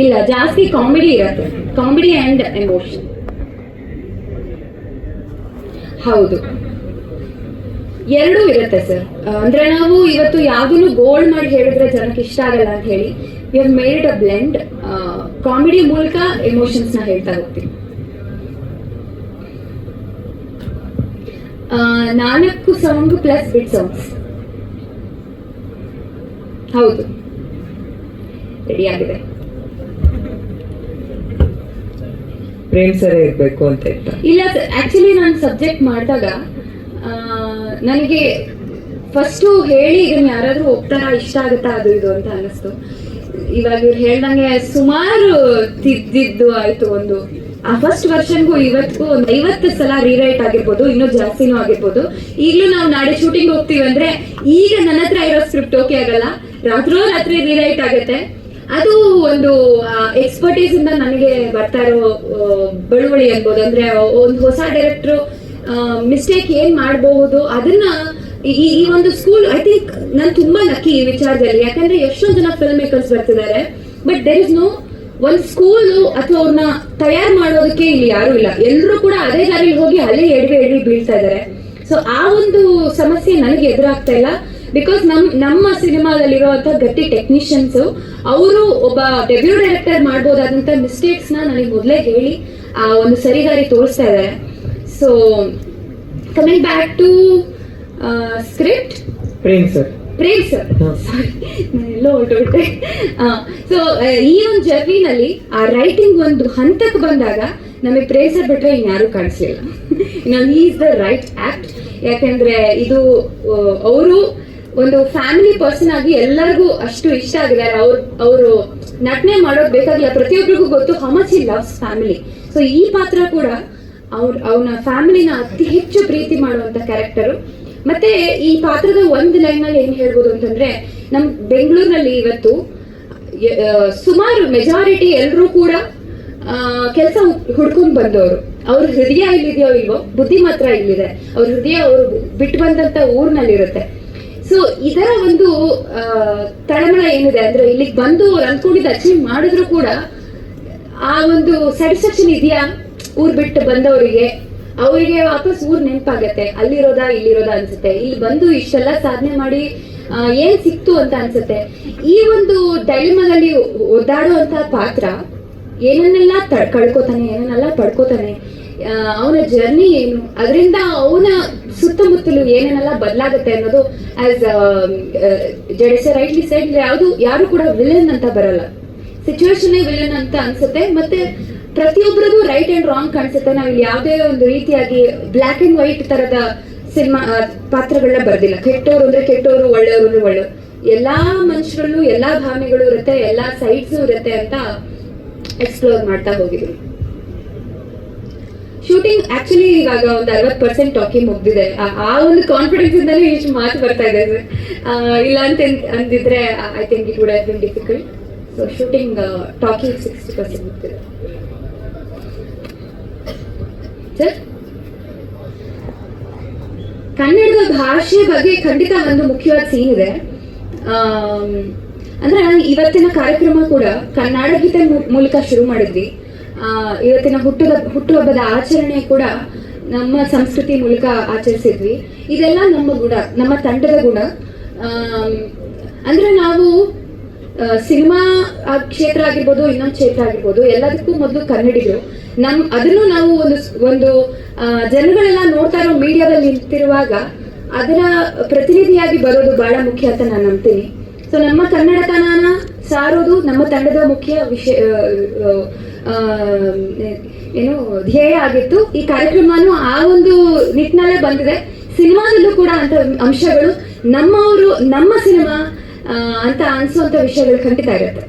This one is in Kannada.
ಇಲ್ಲ, ಜಾಸ್ತಿ ಕಾಮಿಡಿ ಇರುತ್ತೆ, ಕಾಮಿಡಿ ಅಂಡ್ ಎಮೋಷನ್. ಹೌದು, ಎರಡೂ ಇರುತ್ತೆ ಸರ್. ಅಂದ್ರೆ ನಾವು ಇವತ್ತು ಯಾವ್ದನ್ನು ಗೋಲ್ಡ್ ಮಾಡಿ ಹೇಳಿದ್ರೆ ಜನಕ್ಕೆ ಇಷ್ಟ ಆಗಲ್ಲ ಅಂತ ಹೇಳಿ we have made a blend. Comedy ಮೂಲಕ ಎಮೋಷನ್ಸ್ ನ ಹೇಳ್ತಾ ಹೋಗ್ತೀವಿ. 4 ಸಾಂಗ್ ಪ್ಲಸ್ ಬಿಟ್ ಸಾಂಗ್ಸ್. ಹೌದು, ರೆಡಿ ಆಗಿದೆ. ಪ್ರೇಮ್ ಸರ್ ಇರ್ಬೇಕು ಅಂತ ಇತ್ತು. ಇಲ್ಲ ಸರ್, ಆಕ್ಚುಲಿ ನಾನು ಸಬ್ಜೆಕ್ಟ್ ಮಾಡಿದಾಗ ನನಗೆ ಫಸ್ಟು ಹೇಳಿ ಇದನ್ನ ಯಾರಾದ್ರೂ ಒಪ್ತಾರ, ಇಷ್ಟ ಆಗುತ್ತಾ ಅದು ಇದು ಅಂತ ಅನ್ನಿಸ್ತು. ಇವಾಗ ಇವ್ರು ಹೇಳ್ದಂಗೆ ಸುಮಾರು ತಿದ್ದಿದ್ದು ಆಯ್ತು. ಆ ಫಸ್ಟ್ ವರ್ಷನ್ಗೂ ಇವತ್ತಿಗೂ ಒಂದು 50 ಸಲ ರೀರೈಟ್ ಆಗಿರ್ಬೋದು, ಇನ್ನೂ ಜಾಸ್ತಿನೂ ಆಗಿರ್ಬೋದು. ಈಗಲೂ ನಾವು ನಾಳೆ ಶೂಟಿಂಗ್ ಹೋಗ್ತೀವಿ ಅಂದ್ರೆ ಈಗ ನನ್ನ ಹತ್ರ ಇರೋ ಸ್ಕ್ರಿಪ್ಟ್ ಓಕೆ ಆಗಲ್ಲ, ರಾತ್ರಿ ರೀರೈಟ್ ಆಗುತ್ತೆ. ಅದು ಒಂದು ಎಕ್ಸ್ಪರ್ಟೀಸ್ ಇಂದ ನನಗೆ ಬರ್ತಾ ಇರೋ ಬಳುವಳಿ ಅನ್ಬೋದು. ಅಂದ್ರೆ ಒಂದು ಹೊಸ ಡೈರೆಕ್ಟ್ರು ಮಿಸ್ಟೇಕ್ ಏನ್ ಮಾಡಬಹುದು ಅದನ್ನ ಈ ಒಂದು ಸ್ಕೂಲ್, ಐ ಥಿಂಕ್ ನಾನು ತುಂಬಾ ಲಕ್ಕಿ ಈ ವಿಚಾರದಲ್ಲಿ. ಯಾಕಂದ್ರೆ ಎಷ್ಟೊಂದು ಜನ ಫಿಲ್ಮ್ ಮೇಕರ್ಸ್ ಬರ್ತಿದ್ದಾರೆ, ಬಟ್ ದೇರ್ ಇಸ್ ನೋ ಒಂದು ಸ್ಕೂಲ್ ಅಥವಾ ಅವ್ರನ್ನ ತಯಾರು ಮಾಡೋದಕ್ಕೆ ಇಲ್ಲಿ ಯಾರು ಇಲ್ಲ. ಎಲ್ಲರೂ ಕೂಡ ಅದೇ ದಾರಿಲಿ ಹೋಗಿ ಅಲ್ಲೇ ಎಡವಿ ಬೀಳ್ತಾ ಇದ್ದಾರೆ. ಸೊ ಆ ಒಂದು ಸಮಸ್ಯೆ ನನಗೆ ಎದುರಾಗ್ತಾ ಇಲ್ಲ. ಬಿಕಾಸ್ ನಮ್ಮ ಸಿನಿಮಾದಲ್ಲಿರುವಂತ ಗಟ್ಟಿ ಟೆಕ್ನಿಷಿಯನ್ಸ್ ಅವರು ಒಬ್ಬ ಡೆಬ್ಯೂ ಡೈರೆಕ್ಟರ್ ಮಾಡ್ಬೋದಾದಂತ ಮಿಸ್ಟೇಕ್ಸ್ ನನಗೆ ಮೊದಲೇ ಹೇಳಿ ಆ ಒಂದು ಸರಿದಾರಿ ತೋರಿಸ್ತಾ ಇದ್ದಾರೆ. So coming back to script, Prem sir sorry ಎಲ್ಲೋ ಹೊರಟುಬಿಟ್ಟೆ. ಸೊ ಈ ಒಂದು ಜರ್ನಿನಲ್ಲಿ ಆ ರೈಟಿಂಗ್ ಒಂದು ಹಂತಕ್ಕೆ ಬಂದಾಗ ನಮಗೆ ಪ್ರೇಮ್ ಸರ್ ಬಿಟ್ರೆ ಇನ್ಯಾರು ಕಾಣಿಸ್ಲಿಲ್ಲ. He is the right act. ಯಾಕಂದ್ರೆ ಇದು ಅವರು ಒಂದು ಫ್ಯಾಮಿಲಿ ಪರ್ಸನ್ ಆಗಿ ಎಲ್ಲರಿಗೂ ಅಷ್ಟು ಇಷ್ಟ ಆಗಿದ್ದಾರೆ. ಅವರು ನಟನೆ ಮಾಡೋದು ಬೇಕಾಗಿಲ್ಲ, ಪ್ರತಿಯೊಬ್ಬರಿಗೂ ಗೊತ್ತು how much he loves family. So ಈ ಪಾತ್ರ ಕೂಡ ಅವನ ಫ್ಯಾಮಿಲಿನ ಅತಿ ಹೆಚ್ಚು ಪ್ರೀತಿ ಮಾಡುವಂತ ಕ್ಯಾರೆಕ್ಟರು. ಮತ್ತೆ ಈ ಪಾತ್ರದ ಒಂದು ಲೈನ್ ನಲ್ಲಿ ಏನ್ ಹೇಳ್ಬೋದು ಅಂತಂದ್ರೆ, ನಮ್ ಬೆಂಗಳೂರಿನಲ್ಲಿ ಇವತ್ತು ಸುಮಾರು ಮೆಜಾರಿಟಿ ಎಲ್ಲರೂ ಕೂಡ ಕೆಲಸ ಹುಡ್ಕೊಂಡ್ ಬಂದವರು. ಅವ್ರ ಹೃದಯ ಇಲ್ಲಿದೆಯೋ ಇಲ್ವೋ, ಬುದ್ಧಿ ಮಾತ್ರ ಇಲ್ಲಿದೆ. ಅವ್ರ ಹೃದಯ ಅವರು ಬಿಟ್ಟು ಬಂದಂತ ಊರ್ನಲ್ಲಿರುತ್ತೆ. ಸೊ ಇದರ ಒಂದು ತಳಮಳ ಏನಿದೆ ಅಂದ್ರೆ, ಇಲ್ಲಿಗೆ ಬಂದು ಅವ್ರು ಅನ್ಕೊಂಡಿದ್ದು ಅಚೀವ್ ಮಾಡಿದ್ರು ಕೂಡ ಆ ಒಂದು ಸ್ಯಾಟಿಸ್ಫ್ಯಾಕ್ಷನ್ ಇದೆಯಾ ಊರ್ ಬಿಟ್ಟು ಬಂದವರಿಗೆ? ಅವರಿಗೆ ವಾಪಸ್ ಊರ್ ನೆನಪಾಗತ್ತೆ, ಅಲ್ಲಿರೋದಾ ಇಲ್ಲಿರೋದಾ ಅನ್ಸುತ್ತೆ. ಇಲ್ಲಿ ಬಂದು ಇಷ್ಟೆಲ್ಲ ಸಾಧನೆ ಮಾಡಿ ಏನ್ ಸಿಕ್ತು ಅಂತ ಅನ್ಸುತ್ತೆ. ಈ ಒಂದು ಡೈಲಮಾದಲ್ಲಿ ಒದ್ದಾಡುವಂತ ಪಾತ್ರ ಏನನ್ನೆಲ್ಲ ಕಳ್ಕೊತಾನೆ, ಏನನ್ನೆಲ್ಲ ಪಡ್ಕೋತಾನೆ, ಅವನ ಜರ್ನಿ ಏನು, ಅದರಿಂದ ಅವನ ಸುತ್ತಮುತ್ತಲು ಏನೇನೆಲ್ಲ ಬದಲಾಗುತ್ತೆ ಅನ್ನೋದು. ಆಸ್ ಜಡೇಶ ರೈಟ್ಲಿ ಸೈಡ್, ಯಾರು ಕೂಡ ವಿಲನ್ ಅಂತ ಬರಲ್ಲ, ಸಿಚುವೇಶನ್ ವಿಲನ್ ಅಂತ ಅನ್ಸುತ್ತೆ. ಮತ್ತೆ ಪ್ರತಿಯೊಬ್ಬರಿಗೂ ರೈಟ್ ಅಂಡ್ ರಾಂಗ್ ಕಾಣಿಸುತ್ತೆ. ನಾವು ಇಲ್ಲಿ ಯಾವುದೇ ಒಂದು ರೀತಿಯಾಗಿ ಬ್ಲಾಕ್ ಅಂಡ್ ವೈಟ್ ತರದ ಸಿನಿಮಾ ಪಾತ್ರಗಳನ್ನ ಬರ್ದಿಲ್ಲ. ಕೆಟ್ಟವರು ಅಂದ್ರೆ ಕೆಟ್ಟವರು, ಒಳ್ಳೆಯವರು ಅಂದ್ರೆ ಒಳ್ಳೆಯವರು. ಎಲ್ಲಾ ಮನುಷ್ಯರಲ್ಲೂ ಎಲ್ಲಾ ಭಾವನೆಗಳು ಇರುತ್ತೆ, ಎಲ್ಲಾ ಸೈಡ್ಸ್ ಇರುತ್ತೆ ಅಂತ ಎಕ್ಸ್ಪ್ಲೋರ್ ಮಾಡ್ತಾ ಹೋಗಿದ್ವಿ. ಶೂಟಿಂಗ್ ಆಕ್ಚುಲಿ ಇವಾಗ ಒಂದು 60% ಟಾಕಿಂಗ್ ಮುಗ್ದಿದೆ. ಆ ಒಂದು ಕಾನ್ಫಿಡೆನ್ಸ್ ಇಂದಾನೆ ಇಷ್ಟು ಮಾತು ಬರ್ತಾ ಇದೆ. ಇಲ್ಲ ಅಂತ ಅಂದಿದ್ರೆ I think it would have been difficult. So shooting talking 60% ಮುಗ್ದಿದೆ. ಸರ್, ಕನ್ನಡದ ಭಾಷೆ ಬಗ್ಗೆ ಖಂಡಿತ ಒಂದು ಮುಖ್ಯವಾದ ಸೀನ್ ಇದೆ. ಅಂದ್ರೆ ನಾನು ಇವತ್ತಿನ ಕಾರ್ಯಕ್ರಮ ಕೂಡ ಕನ್ನಡ ಗೀತೆ ಮೂಲಕ ಶುರು ಮಾಡಿದ್ವಿ. ಇವತ್ತಿನ ಹುಟ್ಟುಹಬ್ಬದ ಆಚರಣೆ ಕೂಡ ನಮ್ಮ ಸಂಸ್ಕೃತಿ ಮೂಲಕ ಆಚರಿಸಿದ್ವಿ. ಇದೆಲ್ಲ ನಮ್ಮ ಗುಣ, ನಮ್ಮ ತಂಡದ ಗುಣ. ಅಂದ್ರೆ ನಾವು ಸಿನಿಮಾ ಕ್ಷೇತ್ರ ಆಗಿರ್ಬೋದು, ಇನ್ನೊಂದು ಕ್ಷೇತ್ರ ಆಗಿರ್ಬೋದು, ಎಲ್ಲದಕ್ಕೂ ಮೊದಲು ಕನ್ನಡಿಗರು. ಅದನ್ನು ನಾವು ಒಂದು ಜನಗಳೆಲ್ಲ ನೋಡ್ತಾ ಇರೋ ಮೀಡಿಯಾದಲ್ಲಿ ನಿಂತಿರುವಾಗ ಅದರ ಪ್ರತಿನಿಧಿಯಾಗಿ ಬರೋದು ಬಹಳ ಮುಖ್ಯ ಅಂತ ನಾನು ನಂಬ್ತೀನಿ. ಸೊ ನಮ್ಮ ಕನ್ನಡತನನ ಸಾರೋದು ನಮ್ಮ ತಂಡದ ಮುಖ್ಯ ವಿಷಯ ಏನು ಧ್ಯೇಯ ಆಗಿತ್ತು. ಈ ಕಾರ್ಯಕ್ರಮನೂ ಆ ಒಂದು ನಿಟ್ಟಿನಲ್ಲೇ ಬಂದಿದೆ. ಸಿನಿಮಾದಲ್ಲೂ ಕೂಡ ಅಂತ ಅಂಶಗಳು ನಮ್ಮವರು, ನಮ್ಮ ಸಿನಿಮಾ ಅಂತ ಅನ್ಸುವಂತ ವಿಷಯಗಳು ಖಂಡಿತ ಇರುತ್ತೆ.